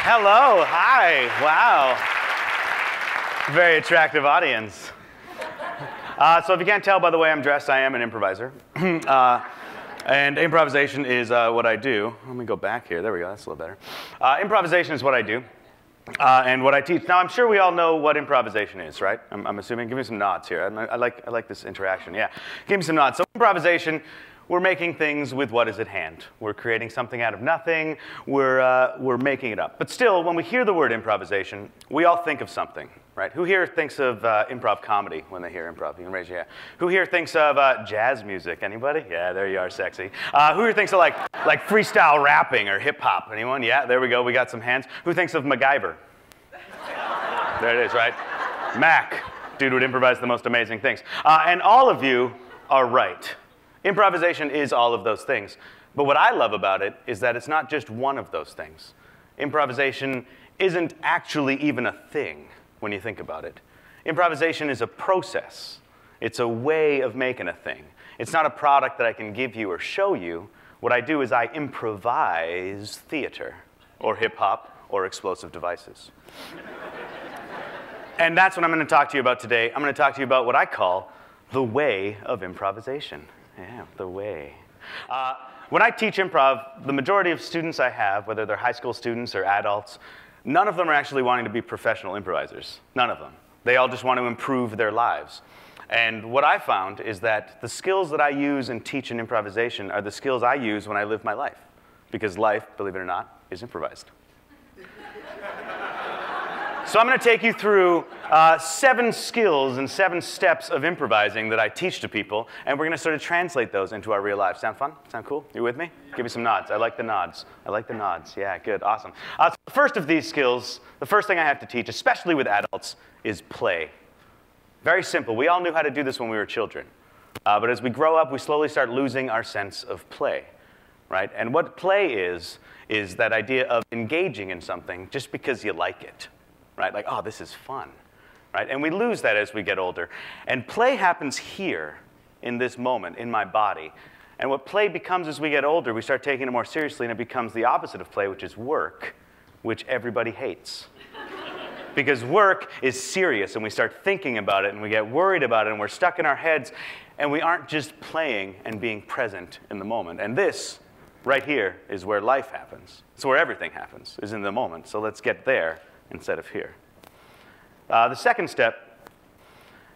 Hello, hi, wow. Very attractive audience. So if you can't tell by the way I'm dressed, I am an improviser. And improvisation is what I do. Let me go back here. There we go, that's a little better. Improvisation is what I do. And what I teach. Now, I'm sure we all know what improvisation is, right? I'm assuming. Give me some nods here. I like this interaction, yeah. Give me some nods. So improvisation, we're making things with what is at hand. We're creating something out of nothing. We're making it up. But still, when we hear the word improvisation, we all think of something, right? Who here thinks of improv comedy when they hear improv? You can raise your hand. Who here thinks of jazz music? Anybody? Yeah, there you are, sexy. Who here thinks of like freestyle rapping or hip hop? Anyone? Yeah, there we go. We got some hands. Who thinks of MacGyver? There it is, right? Mac. Dude would improvise the most amazing things. And all of you are right. Improvisation is all of those things. But what I love about it is that it's not just one of those things. Improvisation isn't actually even a thing when you think about it. Improvisation is a process. It's a way of making a thing. It's not a product that I can give you or show you. What I do is I improvise theater, or hip-hop, or explosive devices. And that's what I'm going to talk to you about today. I'm going to talk to you about what I call the way of improvisation. Yeah, the way. When I teach improv, the majority of students I have, whether they're high school students or adults, none of them are actually wanting to be professional improvisers. None of them. They all just want to improve their lives. And what I found is that the skills that I use and teach in improvisation are the skills I use when I live my life. Because life, believe it or not, is improvised. So I'm going to take you through 7 skills and 7 steps of improvising that I teach to people, and we're going to sort of translate those into our real lives. Sound fun? Sound cool? You with me? Give me some nods. I like the nods. I like the nods. Yeah, good. Awesome. So the first of these skills, the first thing I have to teach, especially with adults, is play. Very simple. We all knew how to do this when we were children. But as we grow up, we slowly start losing our sense of play, right? And what play is that idea of engaging in something just because you like it. Right? Like, oh, this is fun, right? And we lose that as we get older. And play happens here, in this moment, in my body. And what play becomes as we get older, we start taking it more seriously, and it becomes the opposite of play, which is work, which everybody hates. Because work is serious, and we start thinking about it, and we get worried about it, and we're stuck in our heads, and we aren't just playing and being present in the moment. And this, right here, is where life happens. It's where everything happens, is in the moment. So let's get there instead of here. The second step,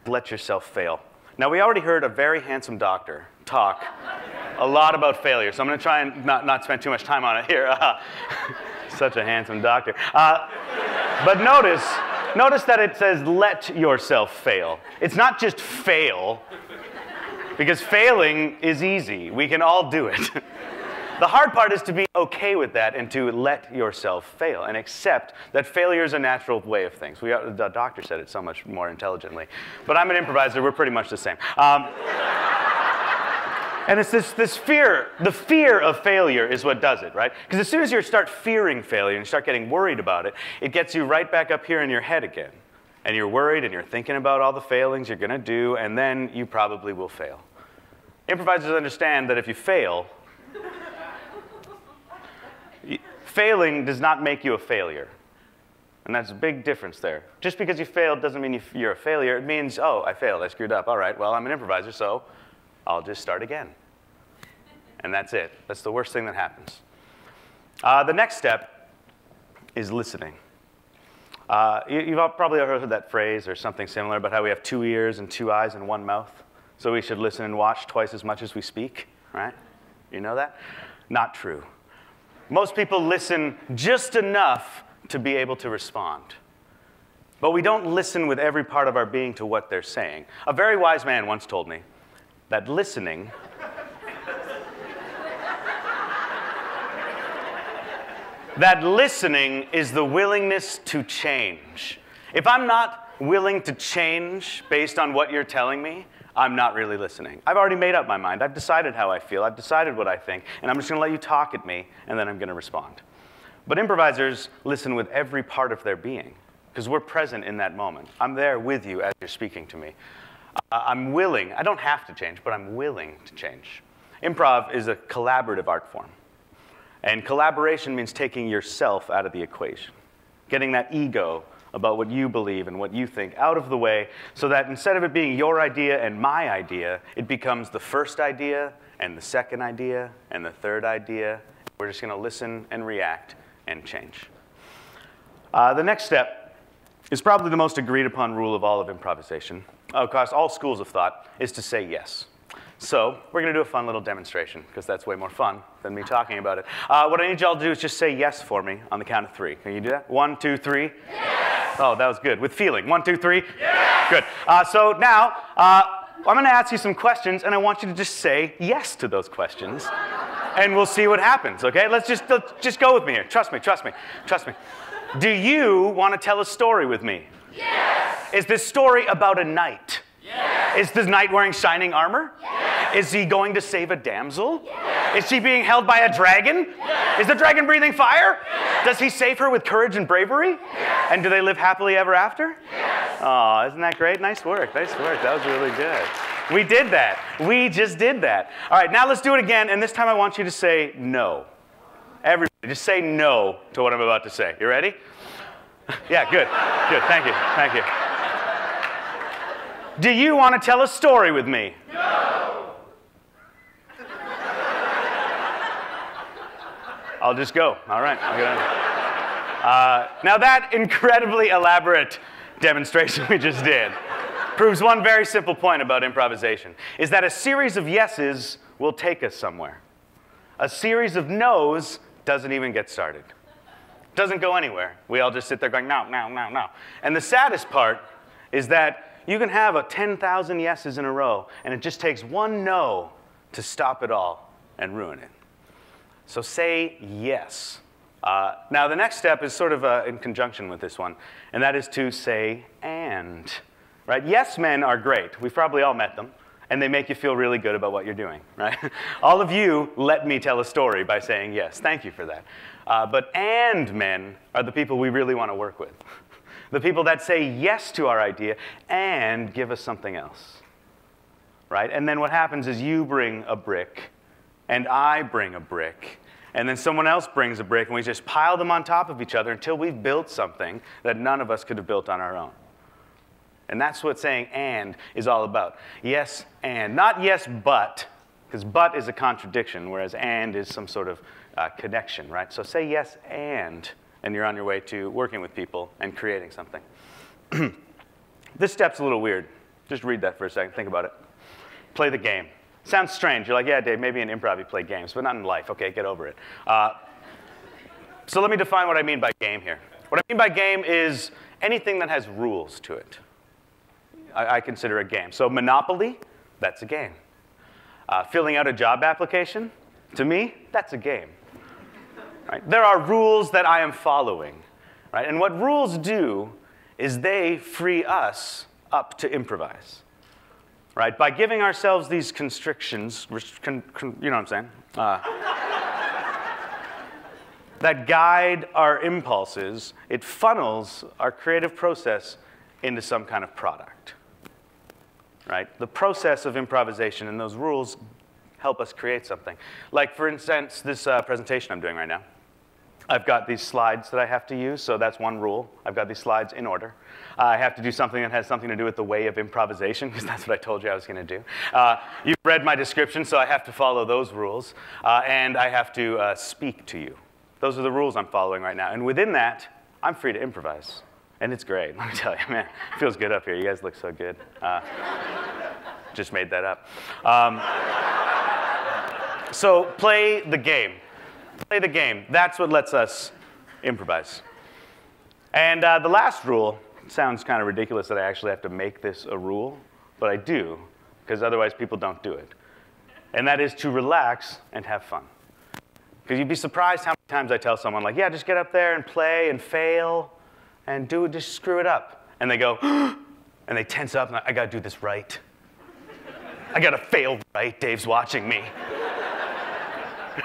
let yourself fail. Now, we already heard a very handsome doctor talk a lot about failure, so I'm going to try and not spend too much time on it here. Such a handsome doctor. But notice that it says, let yourself fail. It's not just fail, because failing is easy. We can all do it. The hard part is to be okay with that and to let yourself fail and accept that failure is a natural way of things. The doctor said it so much more intelligently. But I'm an improviser. We're pretty much the same. And it's this fear. The fear of failure is what does it, right? Because as soon as you start fearing failure and you start getting worried about it, it gets you right back up here in your head again. And you're worried and you're thinking about all the failings you're going to do, and then you probably will fail. Improvisers understand that if you fail, failing does not make you a failure. And that's a big difference there. Just because you failed doesn't mean you're a failure. It means, oh, I failed. I screwed up. All right, well, I'm an improviser, so I'll just start again. And that's it. That's the worst thing that happens. The next step is listening. You've all probably heard that phrase or something similar about how we have 2 ears and 2 eyes and 1 mouth. So we should listen and watch twice as much as we speak, right? You know that? Not true. Most people listen just enough to be able to respond. But we don't listen with every part of our being to what they're saying. A very wise man once told me that listening is the willingness to change. If I'm not willing to change based on what you're telling me, I'm not really listening. I've already made up my mind. I've decided how I feel. I've decided what I think. And I'm just going to let you talk at me, and then I'm going to respond. But improvisers listen with every part of their being, because we're present in that moment. I'm there with you as you're speaking to me. I'm willing. I don't have to change, but I'm willing to change. Improv is a collaborative art form. And collaboration means taking yourself out of the equation. getting that ego about what you believe and what you think out of the way so that instead of it being your idea and my idea, it becomes the first idea and the second idea and the third idea. We're just going to listen and react and change. The next step is probably the most agreed upon rule of all of improvisation, across all schools of thought, is to say yes. So we're going to do a fun little demonstration, because that's way more fun than me talking about it. What I need y'all to do is just say yes for me on the count of 3. Can you do that? 1, 2, 3. Yes! Oh, that was good. With feeling. 1, 2, 3. Yes! Good. So now, I'm going to ask you some questions, and I want you to just say yes to those questions, and we'll see what happens, okay? Let's just go with me here. Trust me, trust me, trust me. Do you want to tell a story with me? Yes! Is this story about a knight? Yes! Is the knight wearing shining armor? Yes! Is he going to save a damsel? Yes! Is she being held by a dragon? Yes! Is the dragon breathing fire? Yes! Does he save her with courage and bravery? Yes! And do they live happily ever after? Yes! Oh, isn't that great? Nice work, nice work. That was really good. We did that. We just did that. All right, now let's do it again, and this time I want you to say no. Everybody, just say no to what I'm about to say. You ready? Yeah, good, good. Thank you, thank you. Do you want to tell a story with me? No! I'll just go. All right. I'll get on. Now that incredibly elaborate demonstration we just did proves one very simple point about improvisation, is that a series of yeses will take us somewhere. A series of no's doesn't even get started. Doesn't go anywhere. We all just sit there going, no, no, no, no. And the saddest part is that you can have 10,000 yeses in a row, and it just takes one no to stop it all and ruin it. So say yes. Now, the next step is sort of in conjunction with this one, and that is to say and. Right? Yes men are great. We've probably all met them, and they make you feel really good about what you're doing. Right? All of you let me tell a story by saying yes. Thank you for that. But and men are the people we really want to work with. The people that say yes to our idea and give us something else. Right? And then what happens is you bring a brick, and I bring a brick, and then someone else brings a brick, and we just pile them on top of each other until we've built something that none of us could have built on our own. And that's what saying and is all about. Yes and. Not yes but, because but is a contradiction, whereas and is some sort of connection, right? So say yes and you're on your way to working with people and creating something. This step's a little weird. Just read that for a second. Think about it. Play the game. Sounds strange. You're like, yeah, Dave, maybe in improv you play games, but not in life. OK, get over it. So let me define what I mean by game here. What I mean by game is anything that has rules to it. I consider a game. So Monopoly, that's a game. Filling out a job application, to me, that's a game. Right? There are rules that I am following. Right? And what rules do is they free us up to improvise. Right? By giving ourselves these constrictions, you know what I'm saying? That guide our impulses, it funnels our creative process into some kind of product. Right? The process of improvisation and those rules help us create something. Like, for instance, this presentation I'm doing right now. I've got these slides that I have to use, so that's one rule. I've got these slides in order. I have to do something that has something to do with the way of improvisation, because that's what I told you I was going to do. You've read my description, so I have to follow those rules. And I have to speak to you. Those are the rules I'm following right now. And within that, I'm free to improvise. And it's great, let me tell you, man. It feels good up here. You guys look so good. Just made that up. So play the game. Play the game. That's what lets us improvise. And the last rule, it sounds kind of ridiculous that I actually have to make this a rule, but I do, because otherwise people don't do it. And that is to relax and have fun. Because you'd be surprised how many times I tell someone, like, yeah, just get up there and play and fail. And do it, just screw it up. And they go, and they tense up, and I got to do this right. I got to fail right. Dave's watching me.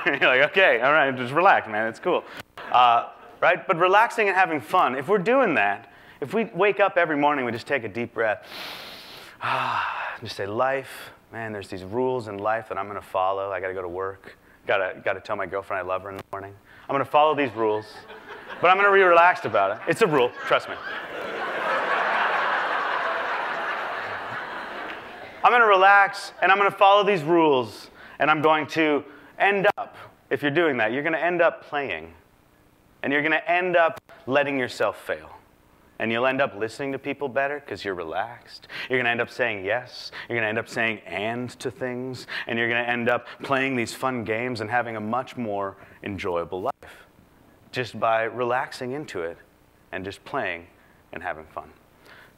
You're like, OK, all right, just relax, man. It's cool. Right? But relaxing and having fun, if we're doing that, if we wake up every morning, we just take a deep breath, just say, life, man, there's these rules in life that I'm going to follow. I got to go to work. Got to tell my girlfriend I love her in the morning. I'm going to follow these rules. But I'm going to be relaxed about it. It's a rule, trust me. I'm going to relax, and I'm going to follow these rules, and I'm going to end up, if you're doing that, you're going to end up playing. And you're going to end up letting yourself fail. And you'll end up listening to people better because you're relaxed. You're going to end up saying yes. You're going to end up saying and to things. And you're going to end up playing these fun games and having a much more enjoyable life just by relaxing into it and just playing and having fun.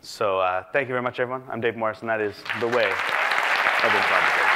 So thank you very much, everyone. I'm Dave Morris, and that is The Way of Improvisation.